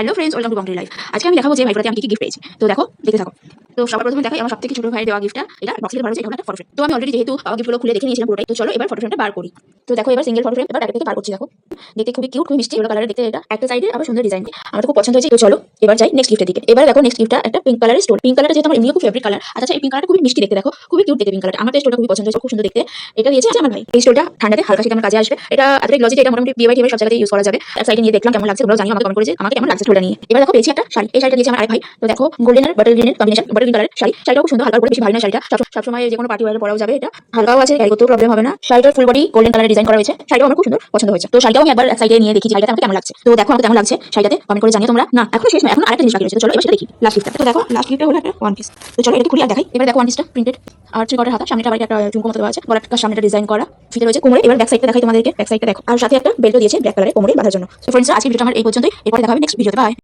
Hello friends, welcome to বংটি life. আজকে আমি দেখাবো যে ভাইফোঁটাতে আমি কি গিফট পেয়েছি। তো দেখো, দেখতে থাকো। তো সবার প্রথমে দেখাই আমার সবথেকে ছোট ভাইয়ের দেওয়া গিফটটা। এটা বক্স থেকে বার হচ্ছে, এটা হলো একটা ফটো ফ্রেম। তো আমি অলরেডি যেহেতু গিফটগুলো খুলে দেখে নিয়েছিলাম পুরোটাই, তো চলো এবার ফটো ফ্রেমটা বার করি। তো দেখো, এবার সিঙ্গেল ফটো ফ্রেম এবার প্যাকেট থেকে বার করছি। দেখো, দেখতে খুবই কিউট, খুবই মিষ্টি ইয়েলো কালারের দেখতে। এটা একটা সাইডে আবার সুন্দর ডিজাইন, আমার খুব পছন্দ হয়েছে। তো চলো এবার যাই নেক্সট গিফটের দিকে। এবার দেখো নেক্সট গিফটটা একটা পিঙ্ক কালারের স্টোন। পিঙ্ক কালারটা যেহেতু আমার এমনিও খুব ফেভারিট কালার। আচ্ছা, এই পিঙ্ক কালারটা খুবই মিষ্টি দেখতে। দেখো, খুবই কিউট দেখতে পিঙ্ক কালারটা। আমার তো স্টোনটা খুবই পছন্দ হয়েছে, খুব সুন্দর দেখতে। এটা দিয়েছে আমার ভাই। এই স্টোনটা ঠান্ডাতে হালকা শীতে আমার কাজে আসবে। এটা এতটাই গ্লসি যে এটা মোটামুটি বিয়ে বাড়ি সব জায়গায় ইউজ করা যাবে। এক সাইডে নিয়ে দেখলাম কেমন লাগছে, তোমরাও জানিও আমাকে কমেন্ট করে যে আমাকে কেমন লাগছে স্টোনটা নিয়ে। এবার দেখো পেয়েছি একটা শাড়ি। এই শাড়িটা দিয়েছে আমার আরেক ভাই। তো দেখো, গোল্ডেন আর বাটার গ্রিনের কম্বিনেশন, বাটার গ্রিন কালারের শাড়ি। শাড়িটাও খুব সুন্দর, হালকা করে, বেশি ভারী না শাড়িটা। সবসময় যে কোনো পার্টি ওয়ারে পরাও যাবে। এটা হালকাও আছে, ক্যারি করতেও প্রবলেম হবে না। শাড়িটার ফুল বডি গোল্ডেন কালারের ডিজাইন করা হয়েছে। শাড়িটাও আমার খুব সুন্দর পছন্দ হয়েছে। তো শাড়িটাও আমি একবার এক সাইডে নিয়ে দেখি শাড়িটা আমাকে কেমন লাগছে। তো দেখো আমাকে কেমন লাগছে শাড়িটাতে, কমেন্ট করে জানিও তোমরা। না এখনো শেষ নয়, এখন আরেকটা জিনিস বাকি রয়েছে। তো চলো এবার সেটা দেখি, লাস্ট গিফটটা। তো দেখো লাস্ট গিফটটা হলো একটা ওয়ান পিস। তো চলো এটা খুলি আর দেখাই। এবার দেখো ওয়ান পিসটা প্রিন্টেড আর থ্রি কটার হাতা, সামনেটা আবার একটা ঝুমকো মতো দেওয়া আছে, গলার সামনেটা ডিজাইন করা, ফিতে রয়েছে কোমরে। এবার ব্যাক সাইডটা দেখাই তোমাদেরকে, ব্যাক সাইডটা দেখো, আর সাথে একটা বেল্টও দিয়েছে ব্ল্যাক কালারের কোমরে বাঁধার জন্য। তো ফ্রেন্ডস, আজকে ভিডিওটা আমার এই পর্যন্তই। এরপরে দেখা হবে নেক্সট ভিডিওতে। বাই।